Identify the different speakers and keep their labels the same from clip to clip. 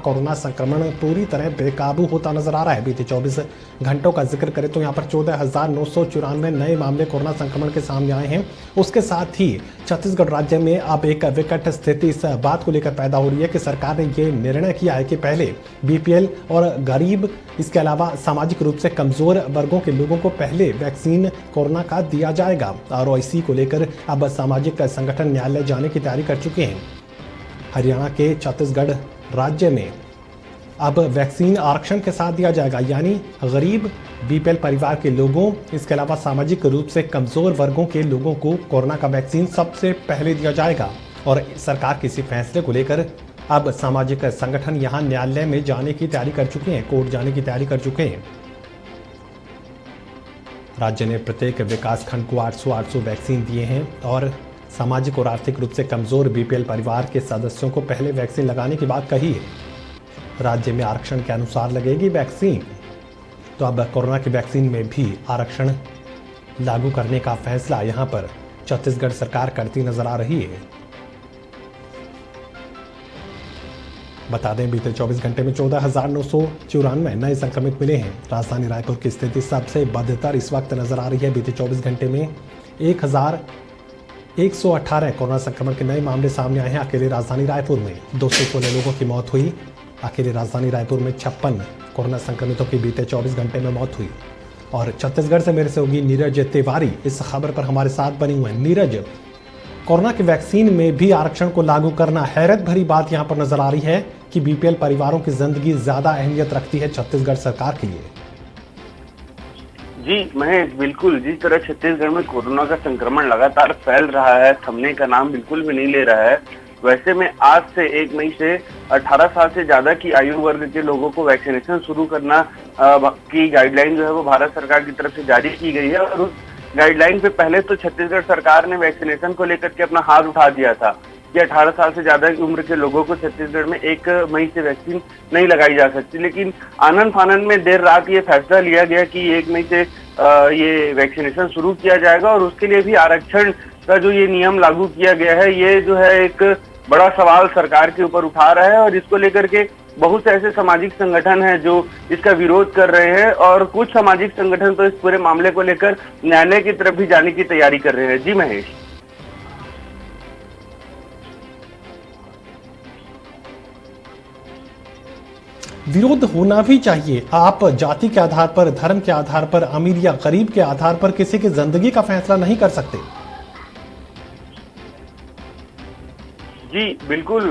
Speaker 1: Corona संक्रमण पूरी तरह बेकाबू होता नजर आ रहा है। बीते 24 घंटों का जिक्र करें तो यहाँ पर 14,994 नए मामले कोरोना संक्रमण के सामने आए हैं। उसके साथ ही छत्तीसगढ़ राज्य में अब एक विकट स्थिति इस बात को लेकर पैदा हो रही है कि सरकार ने ये निर्णय किया है कि पहले बीपीएल और गरीब, इसके अलावा सामाजिक रूप से कमजोर वर्गों के लोगों को पहले वैक्सीन कोरोना का दिया जाएगा और इसी को लेकर अब सामाजिक संगठन न्यायालय जाने की तैयारी कर चुके हैं। हरियाणा के छत्तीसगढ़ राज्य में अब वैक्सीन आरक्षण के साथ दिया जाएगा, यानी गरीब, बीपीएल परिवार के लोगों, इसके अलावा सामाजिक रूप से कमजोर वर्गों के लोगों को कोरोना का वैक्सीन सबसे पहले दिया जाएगा। और सरकार किसी फैसले को लेकर अब सामाजिक संगठन यहां न्यायालय में जाने की तैयारी कर चुके हैं, कोर्ट जाने की तैयारी कर चुके हैं। राज्य ने प्रत्येक विकास खंड को 800 वैक्सीन दिए हैं और सामाजिक और आर्थिक रूप से कमजोर बीपीएल परिवार के सदस्यों को पहले वैक्सीन लगाने की बात कही है। राज्य में आरक्षण के अनुसार लगेगी वैक्सीन, तो अब कोरोना की वैक्सीन में भी आरक्षण लागू करने का फैसला यहां पर छत्तीसगढ़ सरकार करती नजर आ रही है। बता दें, बीते 24 घंटे में 14,994 नए संक्रमित मिले हैं। राजधानी रायपुर की स्थिति सबसे बदतर इस वक्त नजर आ रही है। बीते 24 घंटे में 1,118 कोरोना संक्रमण के नए मामले सामने आए हैं। अकेले राजधानी रायपुर में 216 लोगों की मौत हुई। अकेले राजधानी रायपुर में 56 कोरोना संक्रमितों की बीते 24 घंटे में मौत हुई। और छत्तीसगढ़ से मेरे सहयोगी नीरज तिवारी इस खबर पर हमारे साथ बने हुए हैं। नीरज, कोरोना की वैक्सीन में भी आरक्षण को लागू करना हैरत भरी बात यहां पर नजर आ रही है कि बीपीएल परिवारों की जिंदगी ज्यादा अहमियत रखती है छत्तीसगढ़ सरकार के लिए।
Speaker 2: जी महेश, बिल्कुल। जिस तरह छत्तीसगढ़ में कोरोना का संक्रमण लगातार फैल रहा है, थमने का नाम बिल्कुल भी नहीं ले रहा है, वैसे में आज से 1 मई से 18 साल से ज्यादा की आयु वर्ग के लोगों को वैक्सीनेशन शुरू करना की गाइडलाइन जो है वो भारत सरकार की तरफ से जारी की गई है। और उस गाइडलाइन पे पहले तो छत्तीसगढ़ सरकार ने वैक्सीनेशन को लेकर के अपना हाथ उठा दिया था कि 18 साल से ज्यादा की उम्र के लोगों को छत्तीसगढ़ में 1 मई से वैक्सीन नहीं लगाई जा सकती। लेकिन आनन फानन में देर रात ये फैसला लिया गया कि 1 मई से ये वैक्सीनेशन शुरू किया जाएगा और उसके लिए भी आरक्षण का जो ये नियम लागू किया गया है, ये जो है एक बड़ा सवाल सरकार के ऊपर उठा रहा है। और इसको लेकर के बहुत से ऐसे सामाजिक संगठन हैं जो इसका विरोध कर रहे हैं और कुछ सामाजिक संगठन तो इस पूरे मामले को लेकर न्यायालय की तरफ भी जाने की तैयारी कर रहे हैं। जी महेश।
Speaker 1: विरोध होना भी चाहिए। आप जाति के आधार पर, धर्म के आधार पर, अमीर या गरीब के आधार पर किसी की जिंदगी का फैसला नहीं कर सकते।
Speaker 2: जी बिल्कुल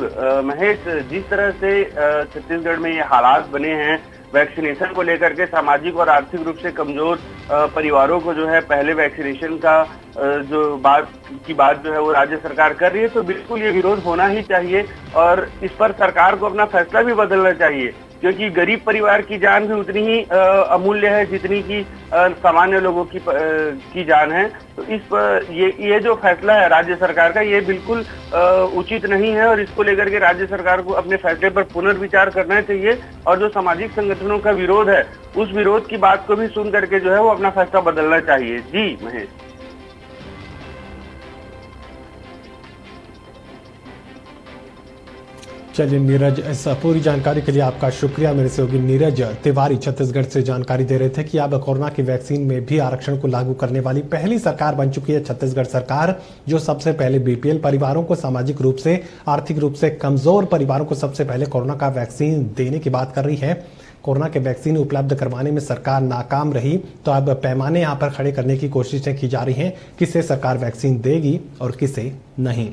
Speaker 2: महेश, जिस तरह से छत्तीसगढ़ में ये हालात बने हैं वैक्सीनेशन को लेकर के, सामाजिक और आर्थिक रूप से कमजोर परिवारों को जो है पहले वैक्सीनेशन का जो बात जो है वो राज्य सरकार कर रही है, तो बिल्कुल ये विरोध होना ही चाहिए और इस पर सरकार को अपना फैसला भी बदलना चाहिए, क्योंकि गरीब परिवार की जान भी उतनी ही अमूल्य है जितनी की सामान्य लोगों की जान है। तो इस पर ये जो फैसला है राज्य सरकार का, ये बिल्कुल उचित नहीं है और इसको लेकर के राज्य सरकार को अपने फैसले पर पुनर्विचार करना चाहिए और जो सामाजिक संगठनों का विरोध है उस विरोध की बात को भी सुन करके जो है वो अपना फैसला बदलना चाहिए। जी महेश।
Speaker 1: चलिए नीरज, इस पूरी जानकारी के लिए आपका शुक्रिया। मेरे सहयोगी नीरज तिवारी छत्तीसगढ़ से जानकारी दे रहे थे कि अब कोरोना की वैक्सीन में भी आरक्षण को लागू करने वाली पहली सरकार बन चुकी है छत्तीसगढ़ सरकार, जो सबसे पहले बीपीएल परिवारों को, सामाजिक रूप से, आर्थिक रूप से कमजोर परिवारों को सबसे पहले कोरोना का वैक्सीन देने की बात कर रही है। कोरोना के वैक्सीन उपलब्ध करवाने में सरकार नाकाम रही, तो अब पैमाने यहाँ पर खड़े करने की कोशिशें की जा रही हैं, किसे सरकार वैक्सीन देगी और किसे नहीं।